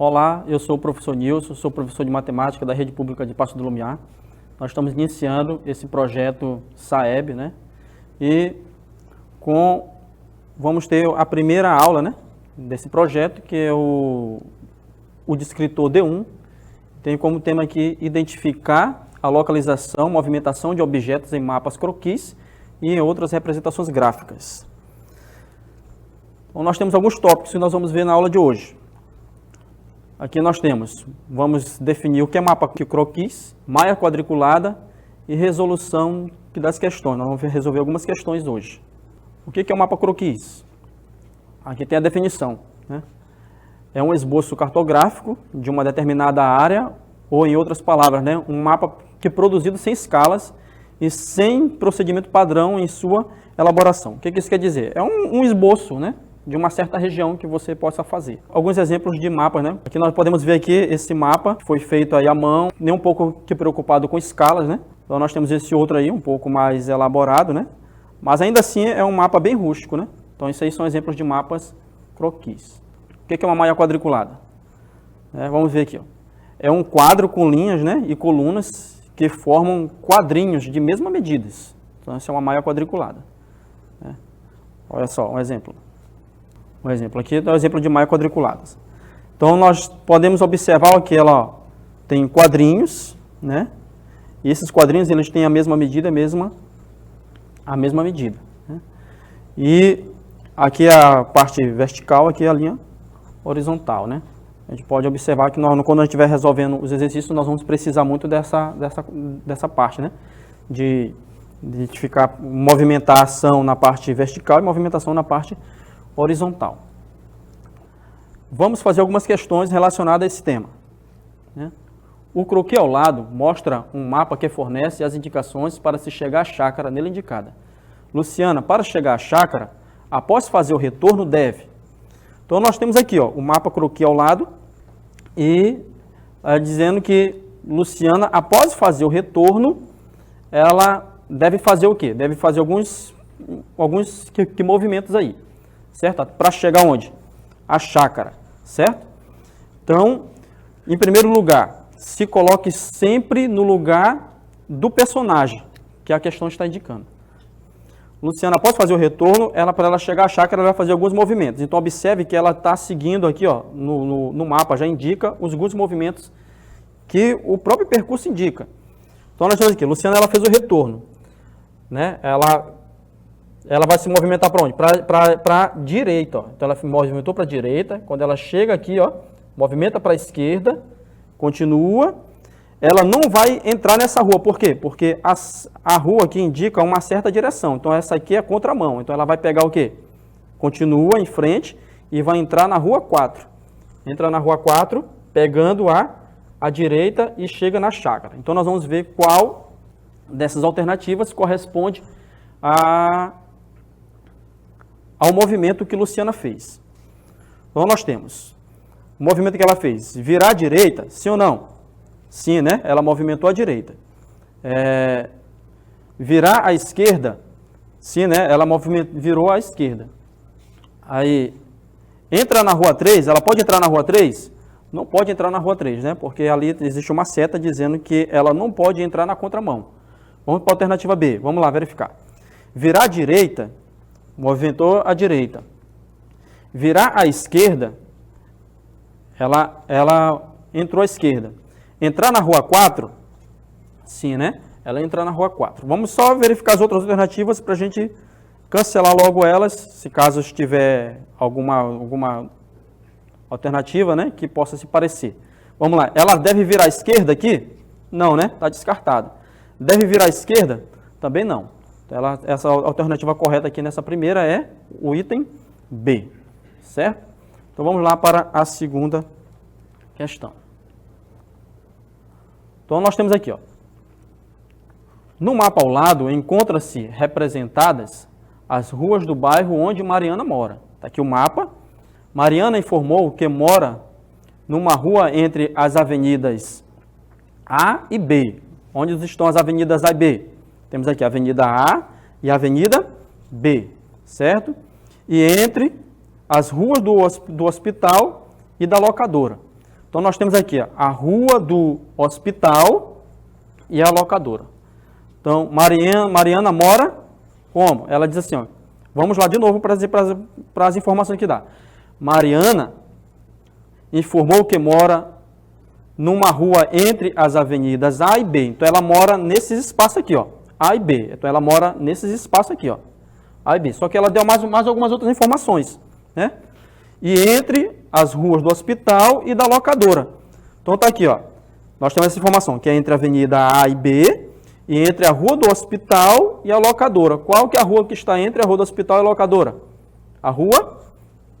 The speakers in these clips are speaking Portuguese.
Olá, eu sou o professor Nilson, sou professor de matemática da Rede Pública de Paços do Lumiar. Nós estamos iniciando esse projeto SAEB, né? E vamos ter a primeira aula, né, desse projeto, que é o descritor D1. Tem como tema aqui identificar a localização, movimentação de objetos em mapas croquis e em outras representações gráficas. Então, nós temos alguns tópicos que nós vamos ver na aula de hoje. Aqui nós vamos definir o que é mapa croquis, malha quadriculada e resolução das questões. Nós vamos resolver algumas questões hoje. O que é um mapa croquis? Aqui tem a definição, né? É um esboço cartográfico de uma determinada área, ou em outras palavras, né, um mapa que é produzido sem escalas e sem procedimento padrão em sua elaboração. O que isso quer dizer? É um esboço, né, de uma certa região que você possa fazer. Alguns exemplos de mapas, né? Aqui nós podemos ver aqui esse mapa foi feito aí à mão, nem um pouco que preocupado com escalas, né? Então nós temos esse outro aí, um pouco mais elaborado, né? Mas ainda assim é um mapa bem rústico, né? Então isso aí são exemplos de mapas croquis. O que é uma malha quadriculada? Vamos ver aqui, ó. É um quadro com linhas, né, e colunas que formam quadrinhos de mesma medida. Então essa é uma malha quadriculada. Olha só, um exemplo. Um exemplo aqui é o exemplo de malha quadriculadas. Então nós podemos observar que ela tem quadrinhos, né? E esses quadrinhos eles têm a mesma medida, a mesma medida. Né? E aqui a parte vertical, aqui a linha horizontal, né? A gente pode observar que quando a gente estiver resolvendo os exercícios, nós vamos precisar muito dessa parte, né? De identificar, movimentar a ação na parte vertical e movimentação na parte horizontal. Vamos fazer algumas questões relacionadas a esse tema. Né? O croquis ao lado mostra um mapa que fornece as indicações para se chegar à chácara nele indicada. Luciana, para chegar à chácara, após fazer o retorno, deve. Então nós temos aqui, ó, o mapa croquis ao lado e dizendo que Luciana, após fazer o retorno, ela deve fazer o quê? Deve fazer alguns movimentos aí. Certo? Para chegar onde? A chácara, certo? Então, em primeiro lugar, se coloque sempre no lugar do personagem, que a questão está indicando. Luciana, após fazer o retorno, para ela chegar à chácara, ela vai fazer alguns movimentos. Então, observe que ela está seguindo aqui, ó, no mapa, já indica alguns movimentos que o próprio percurso indica. Então, nós temos aqui, Luciana, ela fez o retorno, né? Ela vai se movimentar para onde? Para a direita. Ó. Então, ela movimentou para a direita. Quando ela chega aqui, ó, movimenta para a esquerda, continua. Ela não vai entrar nessa rua. Por quê? Porque a rua aqui indica uma certa direção. Então, essa aqui é a contramão. Então, ela vai pegar o quê? Continua em frente e vai entrar na rua 4. Entra na rua 4, pegando a direita e chega na chácara. Então, nós vamos ver qual dessas alternativas corresponde ao movimento que Luciana fez. Então, nós temos o movimento que ela fez. Virar à direita, sim ou não? Sim, né? Ela movimentou à direita. Virar à esquerda, sim, né? Ela virou à esquerda. Aí, entra na rua 3, ela pode entrar na rua 3? Não pode entrar na rua 3, né? Porque ali existe uma seta dizendo que ela não pode entrar na contramão. Vamos para a alternativa B. Vamos lá, verificar. Virar à direita, movimentou à direita. Virar à esquerda, ela entrou à esquerda. Entrar na rua 4, sim, né? Ela entra na rua 4. Vamos só verificar as outras alternativas para a gente cancelar logo elas, se caso tiver alguma alternativa, né, que possa se parecer. Vamos lá. Ela deve virar à esquerda aqui? Não, né? Está descartado. Deve virar à esquerda? Também não. Essa alternativa correta aqui nessa primeira é o item B, certo? Então vamos lá para a segunda questão. Então nós temos aqui, ó, no mapa ao lado encontra-se representadas as ruas do bairro onde Mariana mora. Está aqui o mapa. Mariana informou que mora numa rua entre as avenidas A e B. Onde estão as avenidas A e B? Temos aqui a Avenida A e a Avenida B, certo? E entre as ruas do hospital e da locadora. Então, nós temos aqui ó, a rua do hospital e a locadora. Então, Mariana mora como? Ela diz assim, ó, vamos lá de novo para as informações que dá. Mariana informou que mora numa rua entre as avenidas A e B. Então, ela mora nesses espaços aqui, ó, A e B. Então, ela mora nesses espaços aqui, ó, A e B. Só que ela deu mais algumas outras informações, né? E entre as ruas do hospital e da locadora. Então, tá aqui, ó. Nós temos essa informação, que é entre a avenida A e B, e entre a rua do hospital e a locadora. Qual que é a rua que está entre a rua do hospital e a locadora? A rua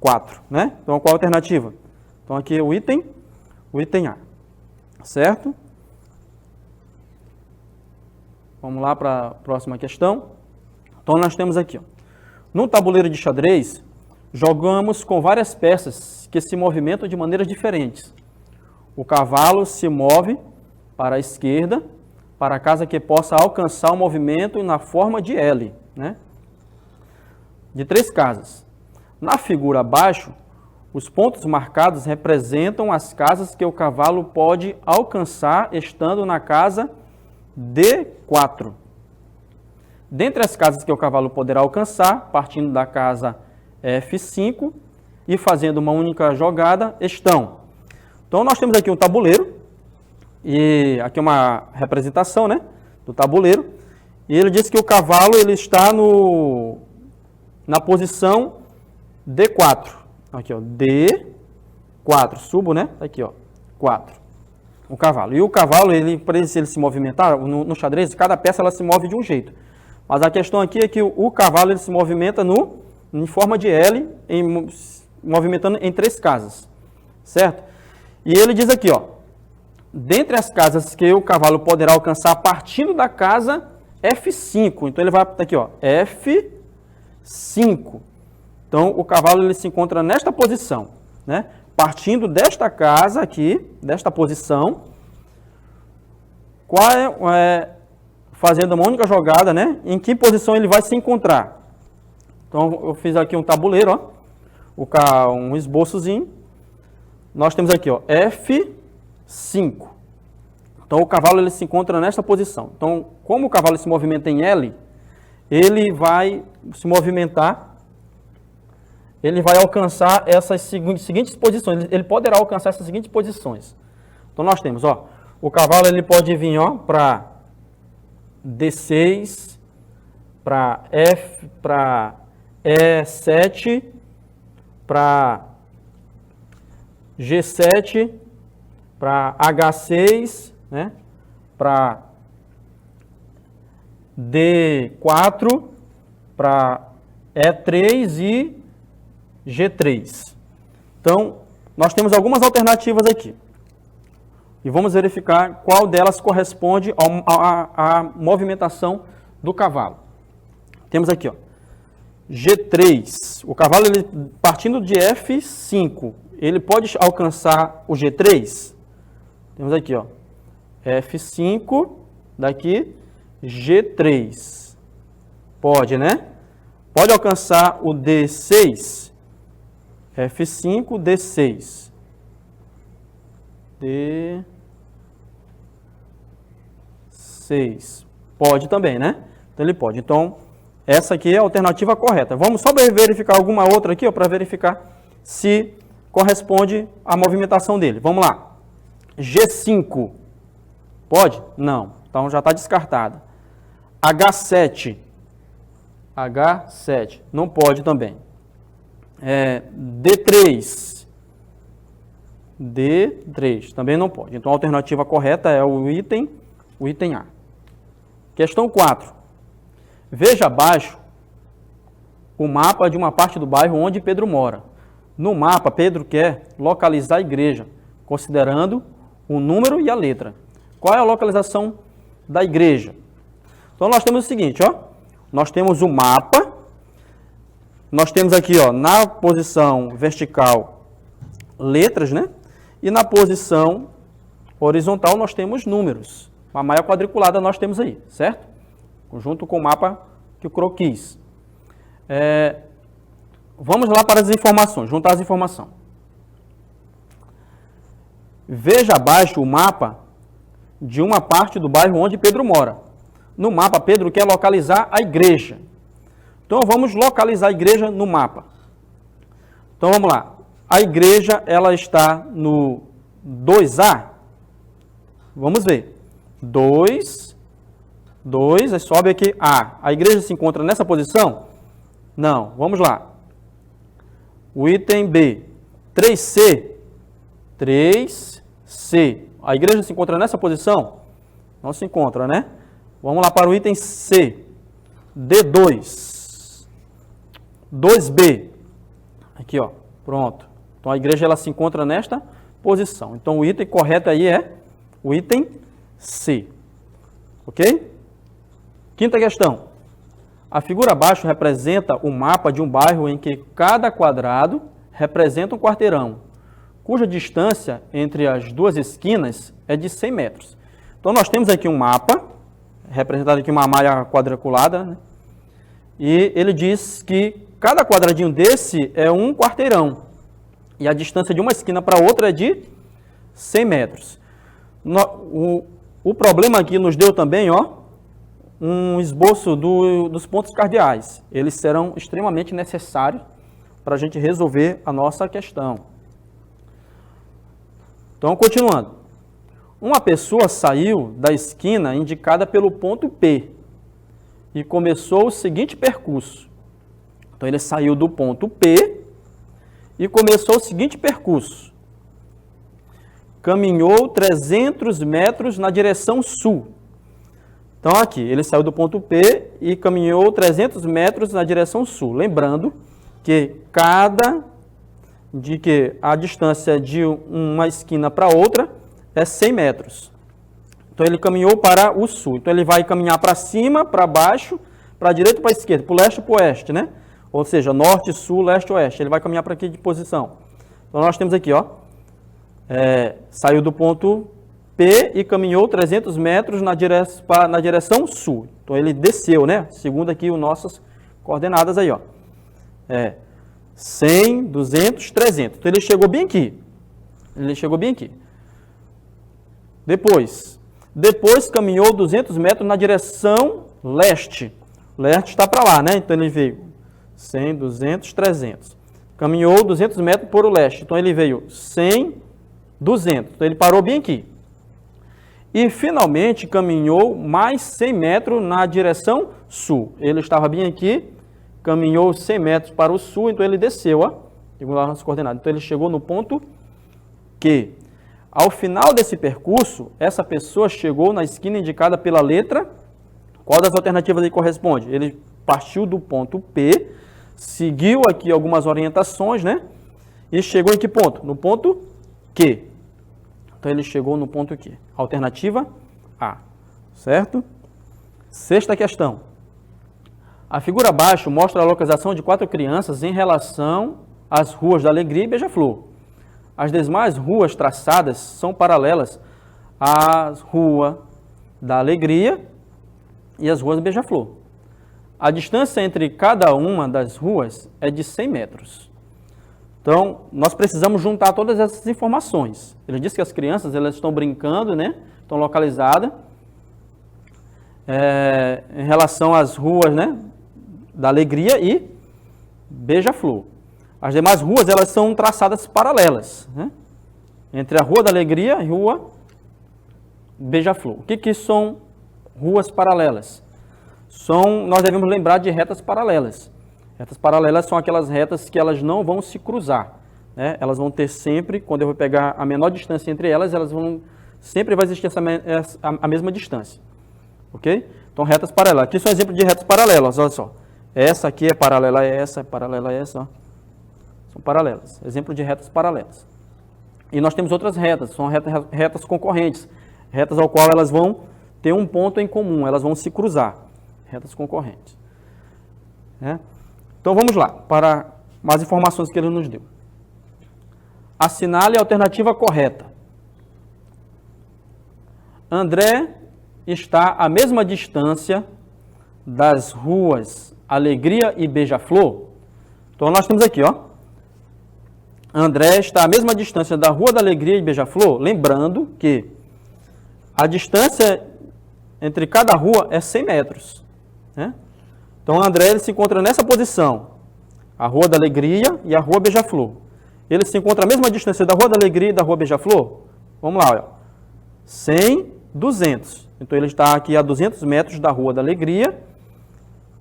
4, né? Então, qual a alternativa? Então, aqui é o item A. Certo? Vamos lá para a próxima questão. Então, nós temos aqui, ó, no tabuleiro de xadrez, jogamos com várias peças que se movimentam de maneiras diferentes. O cavalo se move para a esquerda, para a casa que possa alcançar o movimento na forma de L, né? De 3 casas. Na figura abaixo, os pontos marcados representam as casas que o cavalo pode alcançar estando na casa D4. Dentre as casas que o cavalo poderá alcançar, partindo da casa F5 e fazendo uma única jogada, estão. Então, nós temos aqui um tabuleiro, e aqui uma representação, né, do tabuleiro, e ele diz que o cavalo ele está na posição D4. Aqui, ó, D4, subo, né, aqui, ó, 4. O cavalo. E o cavalo, para ele se movimentar, no xadrez, cada peça ela se move de um jeito. Mas a questão aqui é que o cavalo ele se movimenta em forma de L, movimentando em 3 casas, certo? E ele diz aqui, ó, dentre as casas que o cavalo poderá alcançar partindo da casa F5. Então, ele vai aqui, ó, F5. Então, o cavalo ele se encontra nesta posição, né? Partindo desta casa aqui, desta posição, fazendo uma única jogada, né? Em que posição ele vai se encontrar? Então, eu fiz aqui um tabuleiro, ó, um esboçozinho. Nós temos aqui, ó, F5. Então, o cavalo ele se encontra nesta posição. Então, como o cavalo se movimenta em L, ele vai se movimentar, ele vai alcançar essas seguintes posições. Ele poderá alcançar essas seguintes posições. Então, nós temos, ó, o cavalo ele pode vir, ó, para D6, para E7, para G7, para H6, né? Para D4, para E3 e G3. Então, nós temos algumas alternativas aqui. E vamos verificar qual delas corresponde à movimentação do cavalo. Temos aqui, ó, G3. O cavalo, ele, partindo de F5, ele pode alcançar o G3? Temos aqui, ó, F5, daqui, G3. Pode, né? Pode alcançar o D6? F5, D6. D6. Pode também, né? Então, ele pode. Então, essa aqui é a alternativa correta. Vamos só verificar alguma outra aqui, para verificar se corresponde à movimentação dele. Vamos lá. G5. Pode? Não. Então, já está descartada. H7. H7. Não pode também. D3. D3. Também não pode. Então, a alternativa correta é o item A. Questão 4. Veja abaixo o mapa de uma parte do bairro onde Pedro mora. No mapa, Pedro quer localizar a igreja, considerando o número e a letra. Qual é a localização da igreja? Então, nós temos o seguinte, ó. Nós temos o mapa. Nós temos aqui, ó, na posição vertical, letras, né? E na posição horizontal, nós temos números. A malha quadriculada nós temos aí, certo? Junto com o mapa que o croquis. Vamos lá para as informações, juntar as informações. Veja abaixo o mapa de uma parte do bairro onde Pedro mora. No mapa, Pedro quer localizar a igreja. Então, vamos localizar a igreja no mapa. Então, vamos lá. A igreja, ela está no 2A. Vamos ver. 2, aí sobe aqui A. A igreja se encontra nessa posição? Não. Vamos lá. O item B. 3C. 3C. A igreja se encontra nessa posição? Não se encontra, né? Vamos lá para o item C. D2. 2B. Aqui, ó. Pronto. Então, a igreja ela se encontra nesta posição. Então, o item correto aí é o item C. Ok? Quinta questão. A figura abaixo representa o mapa de um bairro em que cada quadrado representa um quarteirão, cuja distância entre as duas esquinas é de 100 metros. Então, nós temos aqui um mapa, representado aqui uma malha quadriculada, né? E ele diz que cada quadradinho desse é um quarteirão. E a distância de uma esquina para outra é de 100 metros. O problema aqui nos deu também, ó, um esboço dos pontos cardeais. Eles serão extremamente necessários para a gente resolver a nossa questão. Então, continuando. Uma pessoa saiu da esquina indicada pelo ponto P e começou o seguinte percurso. Então, ele saiu do ponto P e começou o seguinte percurso. Caminhou 300 metros na direção sul. Então, aqui, ele saiu do ponto P e caminhou 300 metros na direção sul. Lembrando que a distância de uma esquina para outra é 100 metros. Então, ele caminhou para o sul. Então, ele vai caminhar para cima, para baixo, para a direita, para a esquerda, para o leste e para o oeste, né? Ou seja, norte, sul, leste, oeste. Ele vai caminhar para aqui de posição. Então, nós temos aqui, ó, saiu do ponto P e caminhou 300 metros na direção sul. Então, ele desceu, né? Segundo aqui as nossas coordenadas aí, ó. 100, 200, 300. Então, ele chegou bem aqui. Depois caminhou 200 metros na direção leste. Leste está para lá, né? Então, ele veio 100, 200, 300. Caminhou 200 metros por o leste. Então, ele veio 100, 200. Então, ele parou bem aqui. E, finalmente, caminhou mais 100 metros na direção sul. Ele estava bem aqui, caminhou 100 metros para o sul, então ele desceu, ó, segundo as nossas coordenadas. Então, ele chegou no ponto Q. Ao final desse percurso, essa pessoa chegou na esquina indicada pela letra. Qual das alternativas aí corresponde? Ele partiu do ponto P, seguiu aqui algumas orientações, né? E chegou em que ponto? No ponto Q. Então, ele chegou no ponto Q. Alternativa A. Certo? Sexta questão. A figura abaixo mostra a localização de 4 crianças em relação às ruas da Alegria e Beija-Flor. As demais ruas traçadas são paralelas à rua da Alegria e às ruas do Beija-Flor. A distância entre cada uma das ruas é de 100 metros. Então, nós precisamos juntar todas essas informações. Ele diz que as crianças elas estão brincando, né? Estão localizadas em relação às ruas, né? Da Alegria e Beija-Flor. As demais ruas elas são traçadas paralelas, né? Entre a Rua da Alegria e a Rua Beija-Flor. O que são ruas paralelas? Nós devemos lembrar de retas paralelas. Retas paralelas são aquelas retas que elas não vão se cruzar, né? Elas vão ter sempre, quando eu vou pegar a menor distância entre elas, sempre vai existir a mesma distância. Ok? Então, retas paralelas. Aqui são exemplos de retas paralelas, olha só. Essa aqui é paralela a essa, é paralela a essa, ó. São paralelas. Exemplo de retas paralelas. E nós temos outras retas, são retas concorrentes. Retas ao qual elas vão ter um ponto em comum, elas vão se cruzar. Retas concorrentes. Então, vamos lá, para mais informações que ele nos deu. Assinale a alternativa correta. André está à mesma distância das ruas Alegria e Beija-Flor. Então, nós temos aqui, ó, André está à mesma distância da Rua da Alegria e Beija-Flor, lembrando que a distância entre cada rua é 100 metros. Né? Então, André ele se encontra nessa posição, a Rua da Alegria e a Rua Beija-Flor. Ele se encontra à mesma distância da Rua da Alegria e da Rua Beija-Flor? Vamos lá, olha. 100, 200. Então, ele está aqui a 200 metros da Rua da Alegria.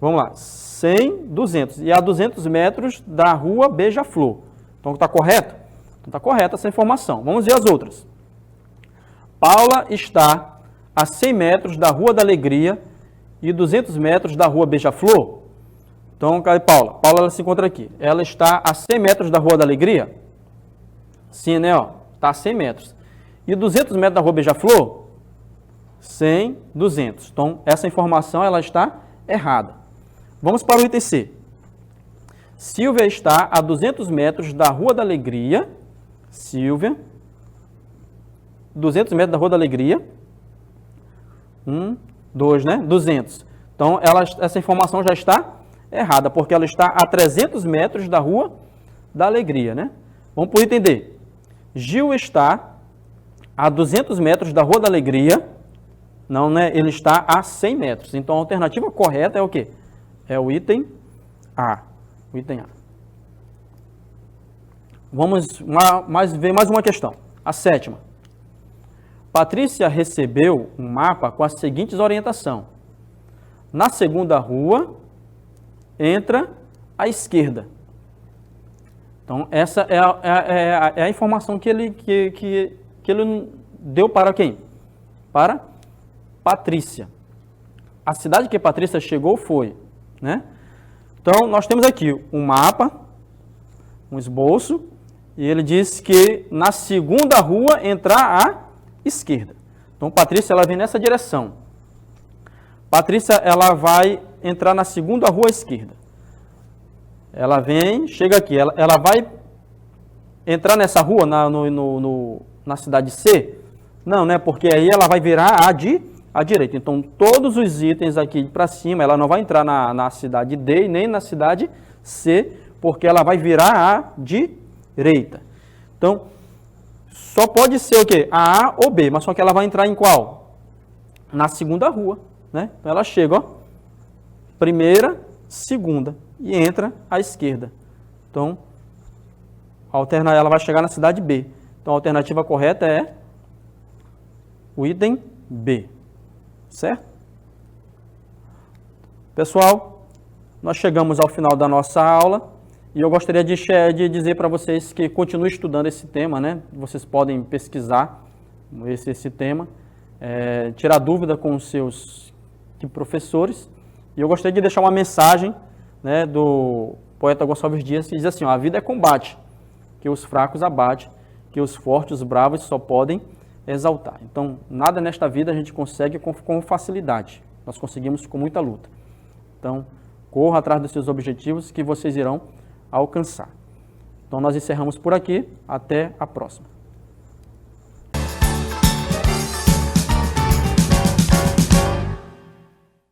Vamos lá, 100, 200. E a 200 metros da Rua Beija-Flor. Então, está correto? Então, está correta essa informação. Vamos ver as outras. Paula está a 100 metros da Rua da Alegria e 200 metros da Rua Beija-Flor. Então, cadê Paula? Paula ela se encontra aqui. Ela está a 100 metros da Rua da Alegria? Sim, né? Está a 100 metros. E 200 metros da Rua Beija-Flor? 100, 200. Então, essa informação ela está errada. Vamos para o item C. Silvia está a 200 metros da Rua da Alegria. Silvia, 200 metros da Rua da Alegria. 2, né? 200. Então, essa informação já está errada, porque ela está a 300 metros da Rua da Alegria, né? Vamos para o item D. Gil está a 200 metros da Rua da Alegria. Não, né? Ele está a 100 metros. Então, a alternativa correta é o quê? É o item A. O item A. Vamos ver mais uma questão. A 7ª. Patrícia recebeu um mapa com as seguintes orientações. Na segunda rua, entra à esquerda. Então, essa é a informação que ele deu para quem? Para Patrícia. A cidade que Patrícia chegou foi, né? Então, nós temos aqui um mapa, um esboço, e ele diz que na segunda rua entrar à esquerda. Então, Patrícia ela vem nessa direção. Patrícia ela vai entrar na segunda rua à esquerda. Ela vem, chega aqui, ela vai entrar nessa rua na cidade C? Não, né? Porque aí ela vai virar à direita. Então, todos os itens aqui para cima, ela não vai entrar na cidade D e nem na cidade C, porque ela vai virar à direita. Então, só pode ser o quê? A ou B, mas só que ela vai entrar em qual? Na segunda rua, né? Então, ela chega, ó, primeira, segunda, e entra à esquerda. Então, ela vai chegar na cidade B. Então, a alternativa correta é o item B. Certo? Pessoal, nós chegamos ao final da nossa aula e eu gostaria de dizer para vocês que continue estudando esse tema, né? Vocês podem pesquisar esse tema, tirar dúvida com os seus professores. E eu gostaria de deixar uma mensagem, né, do poeta Gonçalves Dias, que diz assim, ó, a vida é combate, que os fracos abate, que os fortes, os bravos só podem exaltar. Então, nada nesta vida a gente consegue com facilidade. Nós conseguimos com muita luta. Então, corra atrás dos seus objetivos que vocês irão alcançar. Então, nós encerramos por aqui. Até a próxima.